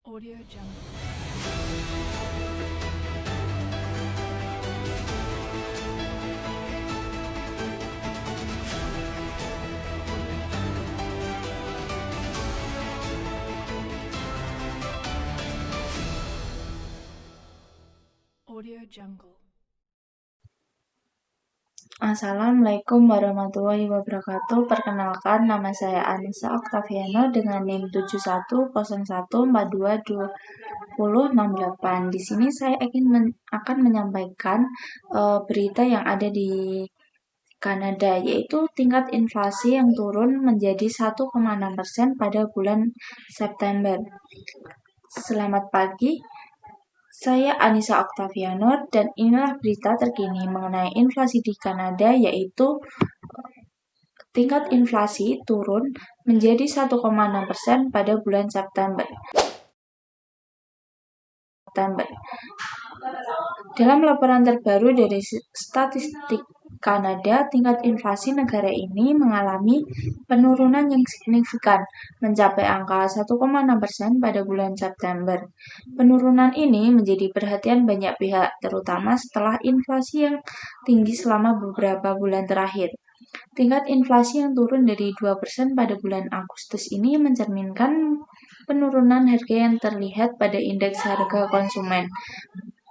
Audio Jungle. Audio Jungle. Assalamualaikum warahmatullahi wabarakatuh. Perkenalkan, nama saya Anissa Octaviano dengan NIM 7101422068. Di sini saya akan menyampaikan berita yang ada di Kanada, yaitu tingkat inflasi yang turun menjadi 1,6% pada bulan September. Selamat pagi. Saya Anissa Octaviano dan inilah berita terkini mengenai inflasi di Kanada, yaitu tingkat inflasi turun menjadi 1,6% pada bulan September. Dalam laporan terbaru dari statistik Kanada, tingkat inflasi negara ini mengalami penurunan yang signifikan, mencapai angka 1,6% pada bulan September. Penurunan ini menjadi perhatian banyak pihak, terutama setelah inflasi yang tinggi selama beberapa bulan terakhir. Tingkat inflasi yang turun dari 2% pada bulan Agustus ini mencerminkan penurunan harga yang terlihat pada indeks harga konsumen.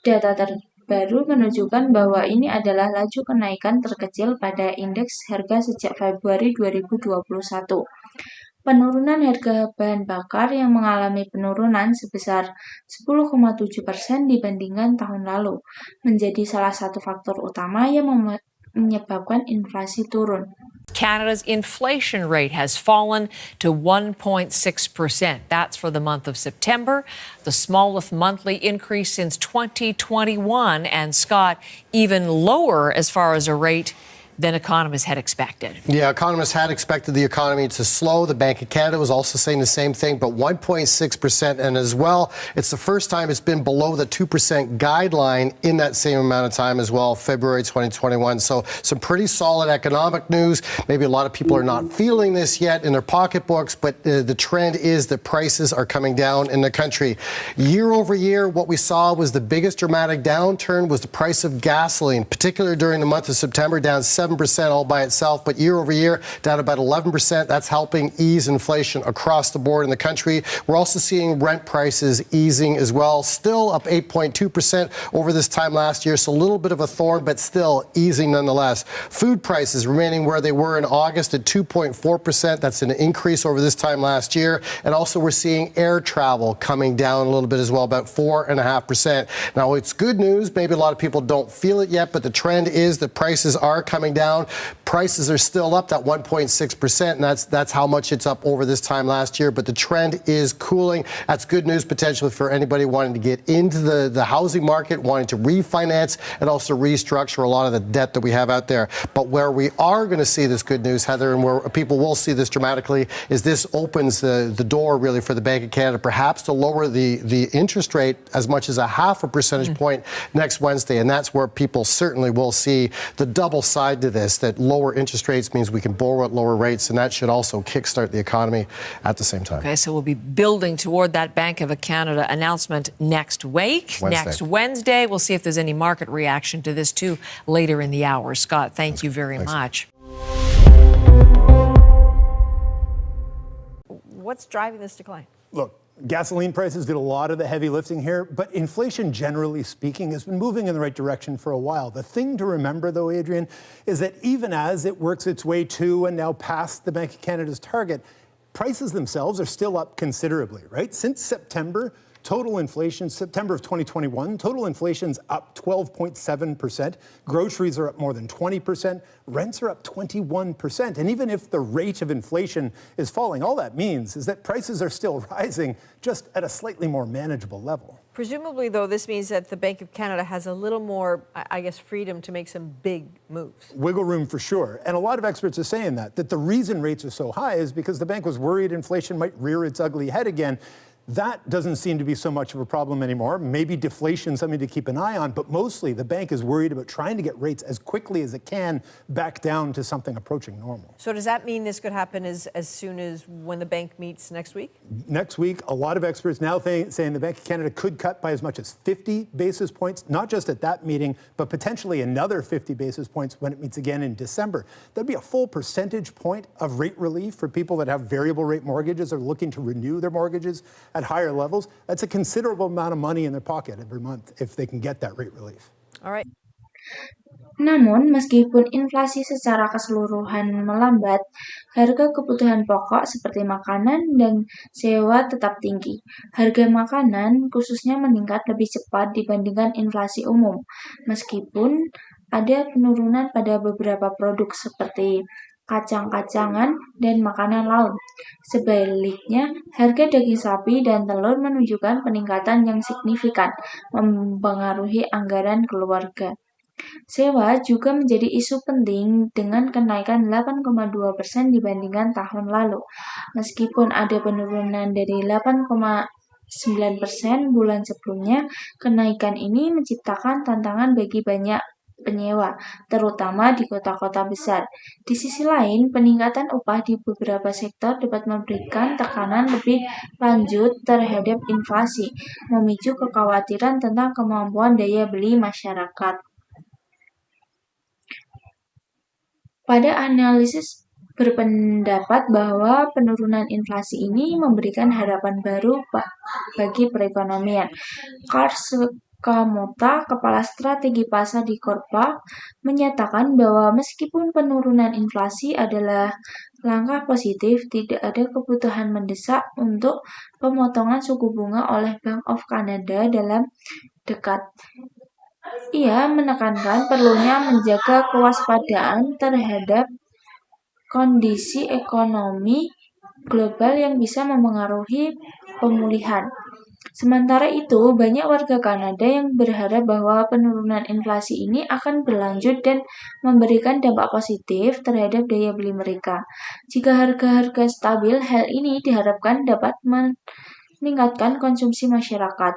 Data terbaru menunjukkan bahwa ini adalah laju kenaikan terkecil pada indeks harga sejak Februari 2021. Penurunan harga bahan bakar yang mengalami penurunan sebesar 10,7% dibandingkan tahun lalu menjadi salah satu faktor utama yang menyebabkan inflasi turun. Canada's inflation rate has fallen to 1.6%. That's for the month of September, the smallest monthly increase since 2021, and Scott, even lower as far as a rate than economists had expected. Yeah, economists had expected the economy to slow. The Bank of Canada was also saying the same thing, but 1.6%. And as well, it's the first time it's been below the 2% guideline in that same amount of time as well, February 2021. So some pretty solid economic news. Maybe a lot of people are not feeling this yet in their pocketbooks, but the trend is that prices are coming down in the country. Year over year, what we saw was the biggest dramatic downturn was the price of gasoline, particularly during the month of September, down 7% all by itself, but year over year down about 11%. That's helping ease inflation across the board in the country. We're also seeing rent prices easing as well, still up 8.2% over this time last year, so a little bit of a thorn, but still easing nonetheless. Food prices remaining where they were in August at 2.4%. That's an increase over this time last year. And also we're seeing air travel coming down a little bit as well, about 4.5%. Now it's good news. Maybe a lot of people don't feel it yet, but the trend is that prices are coming down. Prices are still up that 1.6%, and that's how much it's up over this time last year. But the trend is cooling. That's good news potentially for anybody wanting to get into the housing market, wanting to refinance, and also restructure a lot of the debt that we have out there. But where we are going to see this good news, Heather, and where people will see this dramatically, is this opens the door really for the Bank of Canada perhaps to lower the interest rate as much as a 0.5 percentage point next Wednesday. And that's where people certainly will see the double side to this, that lower interest rates means we can borrow at lower rates, and that should also kickstart the economy at the same time. Okay, so we'll be building toward that Bank of Canada announcement next week. Next Wednesday. We'll see if there's any market reaction to this, too, later in the hour. Scott, thank you very much. What's driving this decline? Look, gasoline prices did a lot of the heavy lifting here, but inflation, generally speaking, has been moving in the right direction for a while. The thing to remember, though, Adrian, is that even as it works its way to and now past the Bank of Canada's target, prices themselves are still up considerably, right? Since September, total inflation, September of 2021, total inflation's up 12.7%. Groceries are up more than 20%. Rents are up 21%. And even if the rate of inflation is falling, all that means is that prices are still rising, just at a slightly more manageable level. Presumably, though, this means that the Bank of Canada has a little more, I guess, freedom to make some big moves. Wiggle room for sure. And a lot of experts are saying that the reason rates are so high is because the bank was worried inflation might rear its ugly head again. That doesn't seem to be so much of a problem anymore. Maybe deflation, something to keep an eye on, but mostly the bank is worried about trying to get rates as quickly as it can back down to something approaching normal. So does that mean this could happen as soon as when the bank meets next week? Next week, a lot of experts now saying the Bank of Canada could cut by as much as 50 basis points, not just at that meeting, but potentially another 50 basis points when it meets again in December. That'd be a full percentage point of rate relief for people that have variable rate mortgages or looking to renew their mortgages at higher levels. That's a considerable amount of money in their pocket every month if they can get that rate relief. All right. Namun, meskipun inflasi secara keseluruhan melambat, harga kebutuhan pokok seperti makanan dan sewa tetap tinggi. Harga makanan khususnya meningkat lebih cepat dibandingkan inflasi umum, meskipun ada penurunan pada beberapa produk seperti kacang-kacangan dan makanan laut. Sebaliknya, harga daging sapi dan telur menunjukkan peningkatan yang signifikan, mempengaruhi anggaran keluarga. Sewa juga menjadi isu penting dengan kenaikan 8,2% dibandingkan tahun lalu. Meskipun ada penurunan dari 8,9% bulan sebelumnya, kenaikan ini menciptakan tantangan bagi banyak penyewa, terutama di kota-kota besar. Di sisi lain, peningkatan upah di beberapa sektor dapat memberikan tekanan lebih lanjut terhadap inflasi, memicu kekhawatiran tentang kemampuan daya beli masyarakat. Pada analisis berpendapat bahwa penurunan inflasi ini memberikan harapan baru bagi perekonomian. Carl Sakamoto, kepala strategi pasar di Korpa, menyatakan bahwa meskipun penurunan inflasi adalah langkah positif, tidak ada kebutuhan mendesak untuk pemotongan suku bunga oleh Bank of Canada dalam dekat. Ia menekankan perlunya menjaga kewaspadaan terhadap kondisi ekonomi global yang bisa memengaruhi pemulihan. Sementara itu, banyak warga Kanada yang berharap bahwa penurunan inflasi ini akan berlanjut dan memberikan dampak positif terhadap daya beli mereka. Jika harga-harga stabil, hal ini diharapkan dapat meningkatkan konsumsi masyarakat,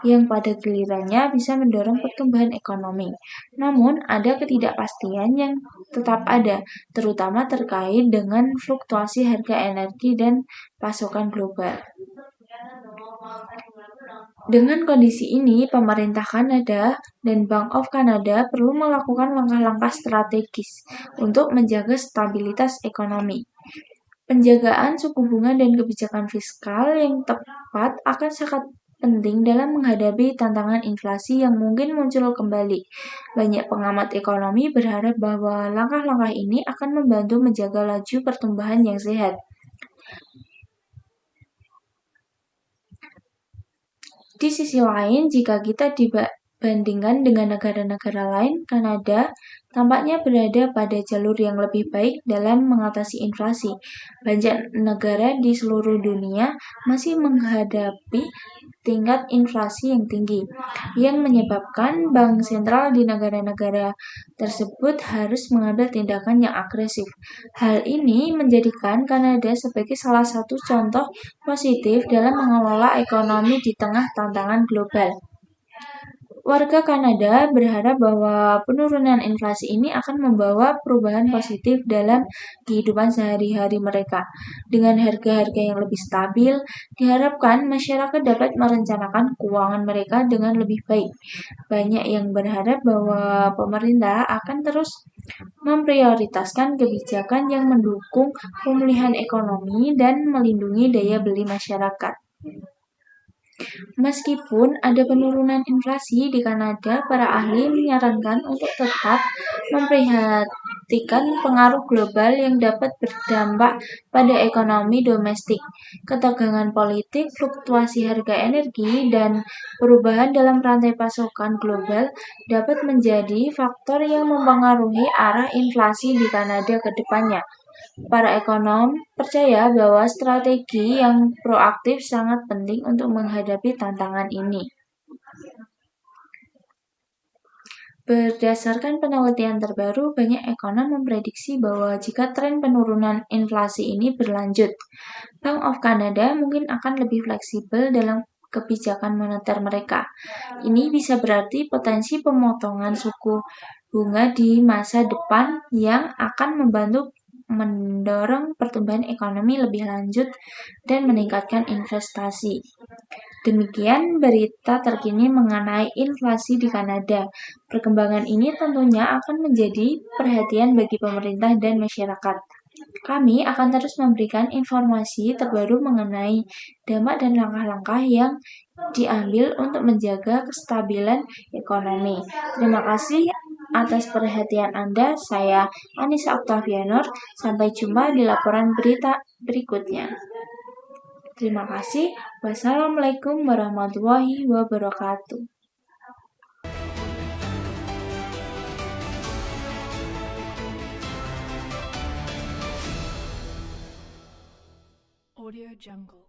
yang pada gilirannya bisa mendorong pertumbuhan ekonomi. Namun, ada ketidakpastian yang tetap ada, terutama terkait dengan fluktuasi harga energi dan pasokan global. Dengan kondisi ini, pemerintah Kanada dan Bank of Canada perlu melakukan langkah-langkah strategis untuk menjaga stabilitas ekonomi. Penjagaan suku bunga dan kebijakan fiskal yang tepat akan sangat penting dalam menghadapi tantangan inflasi yang mungkin muncul kembali. Banyak pengamat ekonomi berharap bahwa langkah-langkah ini akan membantu menjaga laju pertumbuhan yang sehat. Di sisi lain, jika kita dibandingkan dengan negara-negara lain, Kanada tampaknya berada pada jalur yang lebih baik dalam mengatasi inflasi. Banyak negara di seluruh dunia masih menghadapi tingkat inflasi yang tinggi, yang menyebabkan bank sentral di negara-negara tersebut harus mengambil tindakan yang agresif. Hal ini menjadikan Kanada sebagai salah satu contoh positif dalam mengelola ekonomi di tengah tantangan global. Warga Kanada berharap bahwa penurunan inflasi ini akan membawa perubahan positif dalam kehidupan sehari-hari mereka. Dengan harga-harga yang lebih stabil, diharapkan masyarakat dapat merencanakan keuangan mereka dengan lebih baik. Banyak yang berharap bahwa pemerintah akan terus memprioritaskan kebijakan yang mendukung pemulihan ekonomi dan melindungi daya beli masyarakat. Meskipun ada penurunan inflasi di Kanada, para ahli menyarankan untuk tetap memperhatikan pengaruh global yang dapat berdampak pada ekonomi domestik. Ketegangan politik, fluktuasi harga energi, dan perubahan dalam rantai pasokan global dapat menjadi faktor yang mempengaruhi arah inflasi di Kanada ke depannya. Para ekonom percaya bahwa strategi yang proaktif sangat penting untuk menghadapi tantangan ini. Berdasarkan penelitian terbaru, banyak ekonom memprediksi bahwa jika tren penurunan inflasi ini berlanjut, Bank of Canada mungkin akan lebih fleksibel dalam kebijakan moneter mereka. Ini bisa berarti potensi pemotongan suku bunga di masa depan yang akan membantu mendorong pertumbuhan ekonomi lebih lanjut dan meningkatkan investasi. Demikian berita terkini mengenai inflasi di Kanada. Perkembangan ini tentunya akan menjadi perhatian bagi pemerintah dan masyarakat. Kami akan terus memberikan informasi terbaru mengenai dampak dan langkah-langkah yang diambil untuk menjaga kestabilan ekonomi. Terima kasih atas perhatian Anda. Saya Anissa Oktavianur. Sampai jumpa di laporan berita berikutnya. Terima kasih. Wassalamualaikum warahmatullahi wabarakatuh. Audio Jungle.